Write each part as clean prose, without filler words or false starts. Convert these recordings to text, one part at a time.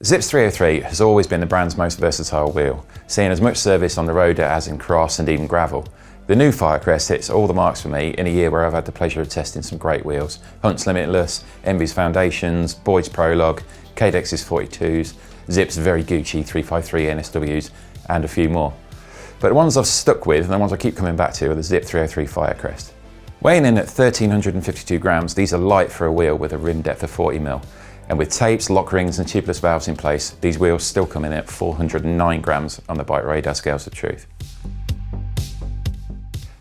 Zips 303 has always been the brand's most versatile wheel, seeing as much service on the road as in cross and even gravel. The new Firecrest hits all the marks for me in a year where I've had the pleasure of testing some great wheels. Hunt's Limitless, Envy's Foundations, Boyd's Prologue, Cadex's 42s, Zips' very Gucci 353 NSWs and a few more. But the ones I've stuck with and the ones I keep coming back to are the Zip 303 Firecrest. Weighing in at 1,352 grams, these are light for a wheel with a rim depth of 40mm. And with tapes, lock rings and tubeless valves in place, these wheels still come in at 409 grams on the BikeRadar scales of truth.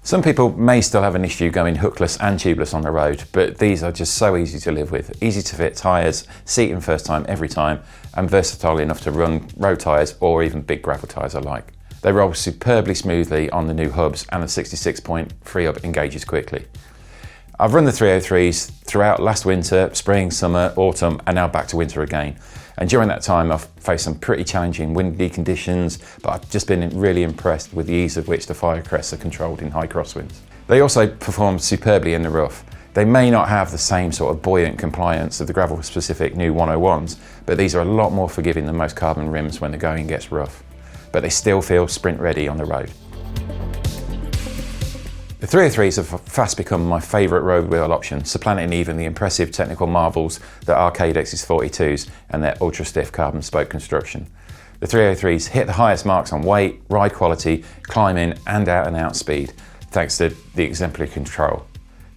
Some people may still have an issue going hookless and tubeless on the road, but these are just so easy to live with. Easy to fit tyres, seating first time every time, and versatile enough to run road tyres or even big gravel tyres alike. They roll superbly smoothly on the new hubs and the 66-point free-up engages quickly. I've run the 303s throughout last winter, spring, summer, autumn, and now back to winter again. And during that time, I've faced some pretty challenging windy conditions, but I've just been really impressed with the ease of which the Firecrests are controlled in high crosswinds. They also perform superbly in the rough. They may not have the same sort of buoyant compliance of the gravel-specific new 101s, but these are a lot more forgiving than most carbon rims when the going gets rough. But they still feel sprint ready on the road. The 303s have fast become my favourite road wheel option, supplanting even the impressive technical marvels that are Cadex's 42s and their ultra-stiff carbon spoke construction. The 303s hit the highest marks on weight, ride quality, climbing and out-and-out speed, thanks to the exemplary control.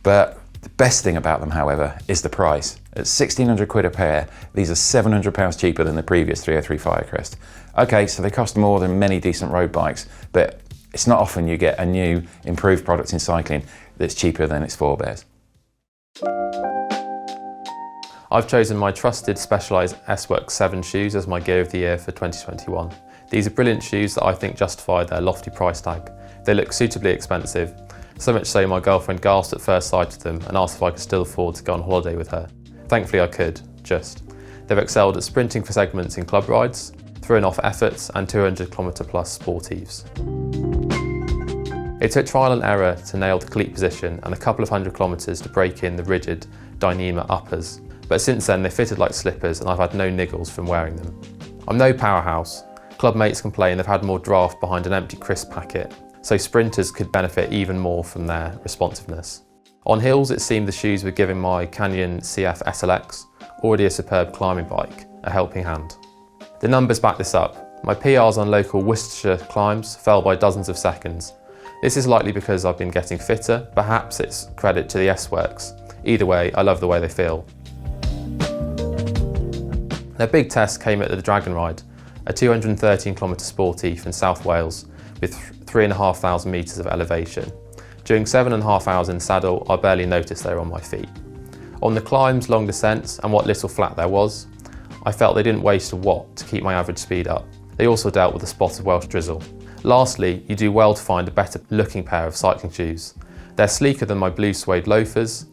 But the best thing about them, however, is the price. At 1,600 quid a pair, these are £700 cheaper than the previous 303 Firecrest. Okay, so they cost more than many decent road bikes, but it's not often you get a new, improved product in cycling that's cheaper than its forebears. I've chosen my trusted Specialized S-Works 7 shoes as my gear of the year for 2021. These are brilliant shoes that I think justify their lofty price tag. They look suitably expensive, so much so my girlfriend gasped at first sight of them and asked if I could still afford to go on holiday with her. Thankfully I could, just. They've excelled at sprinting for segments in club rides, throwing off efforts and 200km plus sportives. It took trial and error to nail the cleat position and a couple of 100 kilometres to break in the rigid Dyneema uppers, but since then they fitted like slippers and I've had no niggles from wearing them. I'm no powerhouse. Club mates complain they've had more draft behind an empty crisp packet, so sprinters could benefit even more from their responsiveness. On hills it seemed the shoes were giving my Canyon CF SLX, already a superb climbing bike, a helping hand. The numbers back this up. My PRs on local Worcestershire climbs fell by dozens of seconds. This is likely because I've been getting fitter, perhaps it's credit to the S-Works. Either way, I love the way they feel. Their big test came at the Dragon Ride, a 213km sportive in South Wales with 3,500 metres of elevation. During 7.5 hours in saddle, I barely noticed they were on my feet. On the climbs, long descents, and what little flat there was, I felt they didn't waste a watt to keep my average speed up. They also dealt with a spot of Welsh drizzle. Lastly, you do well to find a better looking pair of cycling shoes. They're sleeker than my blue suede loafers.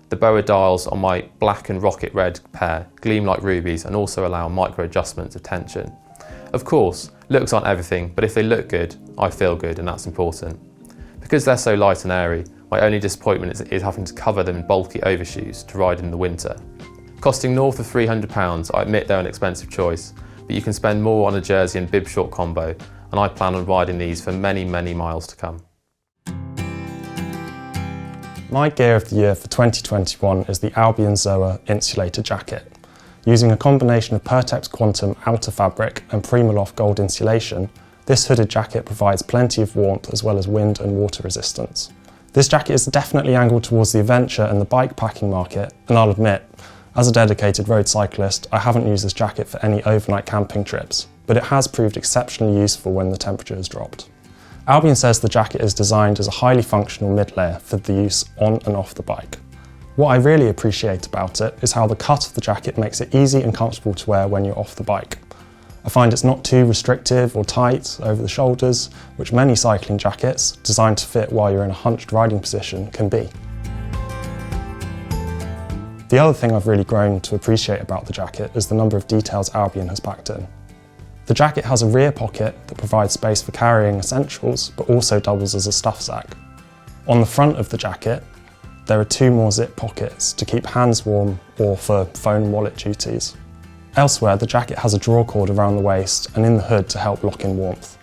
The boa dials on my black and rocket red pair gleam like rubies and also allow micro adjustments of tension. Of course, looks aren't everything, but if they look good, I feel good and that's important. Because they're so light and airy, my only disappointment is having to cover them in bulky overshoes to ride in the winter. Costing north of £300, I admit they're an expensive choice, but you can spend more on a jersey and bib short combo, and I plan on riding these for many, many miles to come. My gear of the year for 2021 is the Albion Zoa insulator jacket. Using a combination of Pertex Quantum outer fabric and Primaloft gold insulation, this hooded jacket provides plenty of warmth as well as wind and water resistance. This jacket is definitely angled towards the adventure and the bike packing market, and I'll admit, as a dedicated road cyclist, I haven't used this jacket for any overnight camping trips, but it has proved exceptionally useful when the temperature has dropped. Albion says the jacket is designed as a highly functional mid-layer for the use on and off the bike. What I really appreciate about it is how the cut of the jacket makes it easy and comfortable to wear when you're off the bike. I find it's not too restrictive or tight over the shoulders, which many cycling jackets, designed to fit while you're in a hunched riding position, can be. The other thing I've really grown to appreciate about the jacket is the number of details Albion has packed in. The jacket has a rear pocket that provides space for carrying essentials, but also doubles as a stuff sack. On the front of the jacket, there are 2 more zip pockets to keep hands warm or for phone wallet duties. Elsewhere, the jacket has a drawcord around the waist and in the hood to help lock in warmth.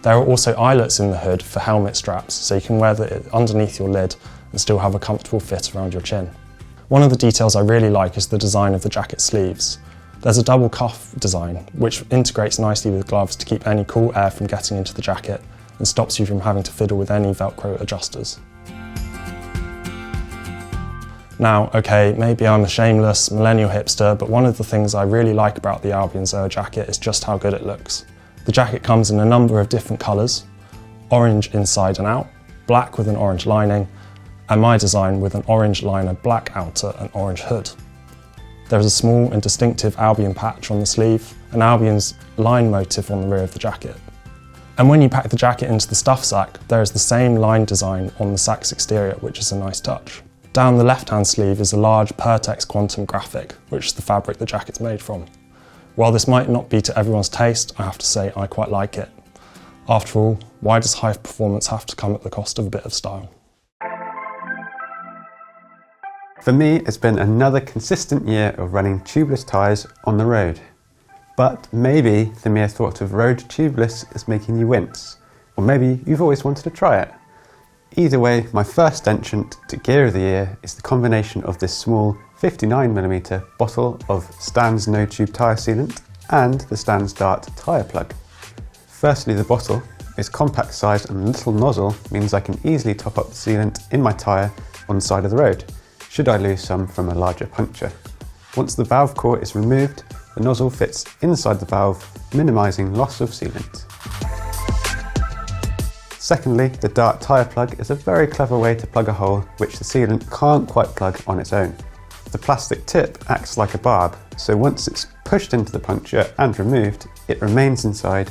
There are also eyelets in the hood for helmet straps, so you can wear it underneath your lid and still have a comfortable fit around your chin. One of the details I really like is the design of the jacket sleeves. There's a double cuff design, which integrates nicely with gloves to keep any cool air from getting into the jacket and stops you from having to fiddle with any Velcro adjusters. Now, okay, maybe I'm a shameless millennial hipster, but one of the things I really like about the Albion Zoa jacket is just how good it looks. The jacket comes in a number of different colours: orange inside and out, black with an orange lining, and my design with an orange liner, black outer and orange hood. There is a small and distinctive Albion patch on the sleeve, and Albion's line motif on the rear of the jacket. And when you pack the jacket into the stuff sack, there is the same line design on the sack's exterior, which is a nice touch. Down the left-hand sleeve is a large Pertex Quantum graphic, which is the fabric the jacket's made from. While this might not be to everyone's taste, I have to say I quite like it. After all, why does high performance have to come at the cost of a bit of style? For me, it's been another consistent year of running tubeless tyres on the road. But maybe the mere thought of road tubeless is making you wince, or maybe you've always wanted to try it. Either way, my first entrant to Gear of the Year is the combination of this small 59mm bottle of Stan's no tube tyre sealant and the Stan's Dart tyre plug. Firstly, the bottle. Its compact size and little nozzle means I can easily top up the sealant in my tyre on the side of the road, should I lose some from a larger puncture. Once the valve core is removed, the nozzle fits inside the valve, minimising loss of sealant. Secondly, the Dart tyre plug is a very clever way to plug a hole which the sealant can't quite plug on its own. The plastic tip acts like a barb, so once it's pushed into the puncture and removed, it remains inside,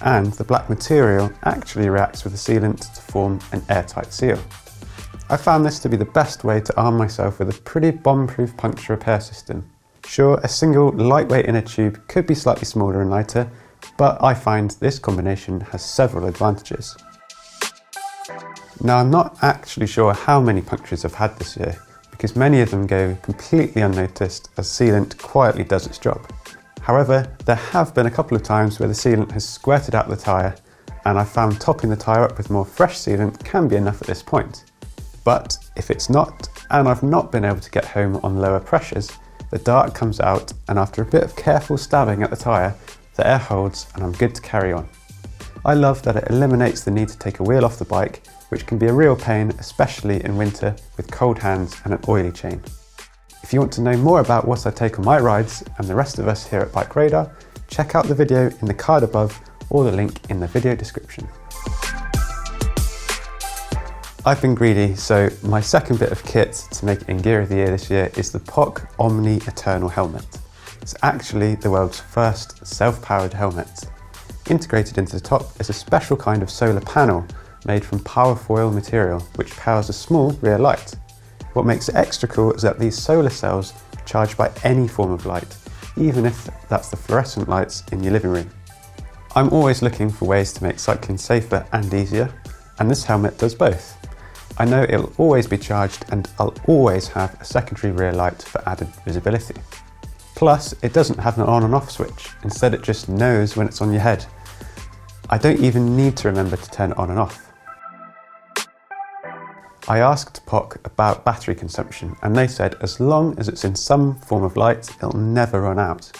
and the black material actually reacts with the sealant to form an airtight seal. I found this to be the best way to arm myself with a pretty bomb-proof puncture repair system. Sure, a single lightweight inner tube could be slightly smaller and lighter, but I find this combination has several advantages. Now, I'm not actually sure how many punctures I've had this year, because many of them go completely unnoticed as sealant quietly does its job. However, there have been a couple of times where the sealant has squirted out the tyre, and I've found topping the tyre up with more fresh sealant can be enough at this point. But if it's not, and I've not been able to get home on lower pressures, the dart comes out, and after a bit of careful stabbing at the tyre, the air holds and I'm good to carry on. I love that it eliminates the need to take a wheel off the bike, which can be a real pain, especially in winter with cold hands and an oily chain. If you want to know more about what I take on my rides and the rest of us here at BikeRadar, check out the video in the card above or the link in the video description. I've been greedy, so my second bit of kit to make in Gear of the Year this year is the POC Omne Eternal helmet. It's actually the world's first self-powered helmet. Integrated into the top is a special kind of solar panel made from powerfoil material which powers a small rear light. What makes it extra cool is that these solar cells charge by any form of light, even if that's the fluorescent lights in your living room. I'm always looking for ways to make cycling safer and easier, and this helmet does both. I know it'll always be charged and I'll always have a secondary rear light for added visibility. Plus, it doesn't have an on and off switch, instead it just knows when it's on your head. I don't even need to remember to turn it on and off. I asked POC about battery consumption and they said as long as it's in some form of light, it'll never run out.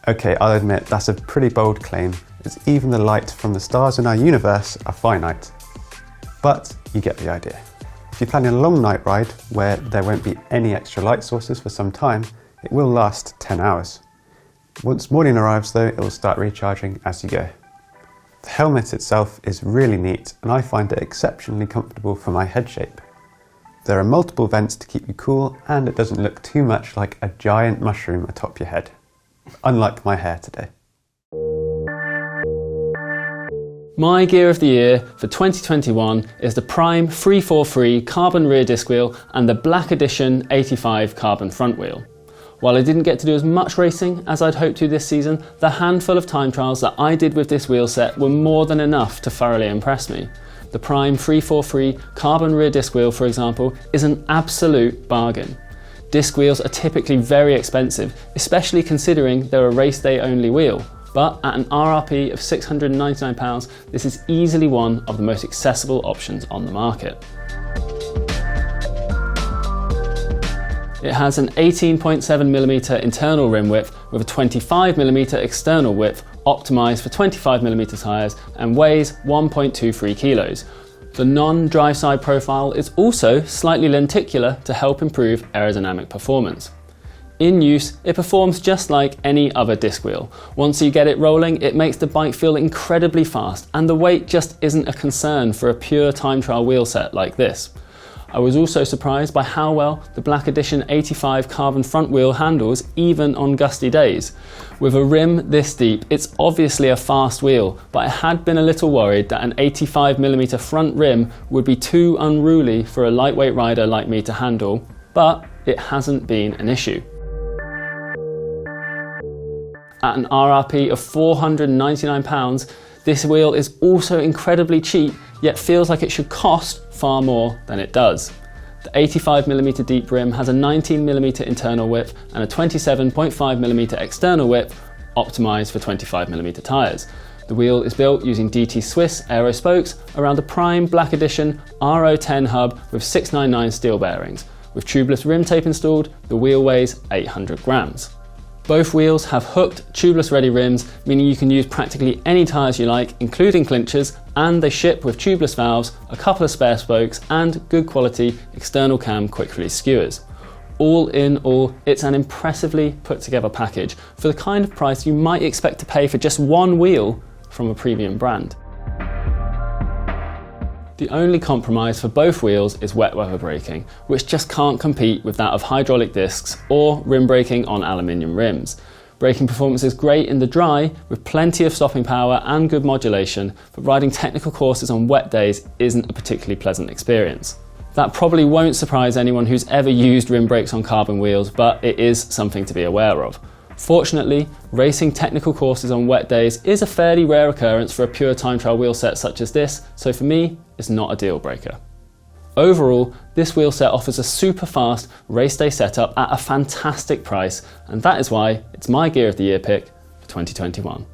Okay, I'll admit that's a pretty bold claim, as even the light from the stars in our universe are finite. But you get the idea. If you're planning a long night ride where there won't be any extra light sources for some time, it will last 10 hours. Once morning arrives though, it will start recharging as you go. The helmet itself is really neat and I find it exceptionally comfortable for my head shape. There are multiple vents to keep you cool and it doesn't look too much like a giant mushroom atop your head. Unlike my hair today. My Gear of the Year for 2021 is the Prime 343 carbon rear disc wheel and the Black Edition 85 carbon front wheel. While I didn't get to do as much racing as I'd hoped to this season, the handful of time trials that I did with this wheel set were more than enough to thoroughly impress me. The Prime 343 carbon rear disc wheel, for example, is an absolute bargain. Disc wheels are typically very expensive, especially considering they're a race day only wheel. But at an RRP of £699, this is easily one of the most accessible options on the market. It has an 18.7mm internal rim width with a 25mm external width, optimised for 25mm tyres, and weighs 1.23 kilos. The non-drive side profile is also slightly lenticular to help improve aerodynamic performance. In use, it performs just like any other disc wheel. Once you get it rolling, it makes the bike feel incredibly fast, and the weight just isn't a concern for a pure time trial wheel set like this. I was also surprised by how well the Black Edition 85 carbon front wheel handles even on gusty days. With a rim this deep, it's obviously a fast wheel, but I had been a little worried that an 85mm front rim would be too unruly for a lightweight rider like me to handle, but it hasn't been an issue. At an RRP of £499, this wheel is also incredibly cheap, yet feels like it should cost far more than it does. The 85mm deep rim has a 19mm internal width and a 27.5mm external width, optimised for 25mm tyres. The wheel is built using DT Swiss aero spokes around the prime Black Edition RO10 hub with 699 steel bearings. With tubeless rim tape installed, the wheel weighs 800 grams. Both wheels have hooked, tubeless ready rims, meaning you can use practically any tyres you like, including clinchers, and they ship with tubeless valves, a couple of spare spokes, and good quality external cam quick release skewers. All in all, it's an impressively put together package for the kind of price you might expect to pay for just one wheel from a premium brand. The only compromise for both wheels is wet weather braking, which just can't compete with that of hydraulic discs or rim braking on aluminium rims. Braking performance is great in the dry, with plenty of stopping power and good modulation, but riding technical courses on wet days isn't a particularly pleasant experience. That probably won't surprise anyone who's ever used rim brakes on carbon wheels, but it is something to be aware of. Fortunately, racing technical courses on wet days is a fairly rare occurrence for a pure time trial wheel set such as this, so for me, it's not a deal breaker. Overall, this wheel set offers a super fast race day setup at a fantastic price, and that is why it's my Gear of the Year pick for 2021.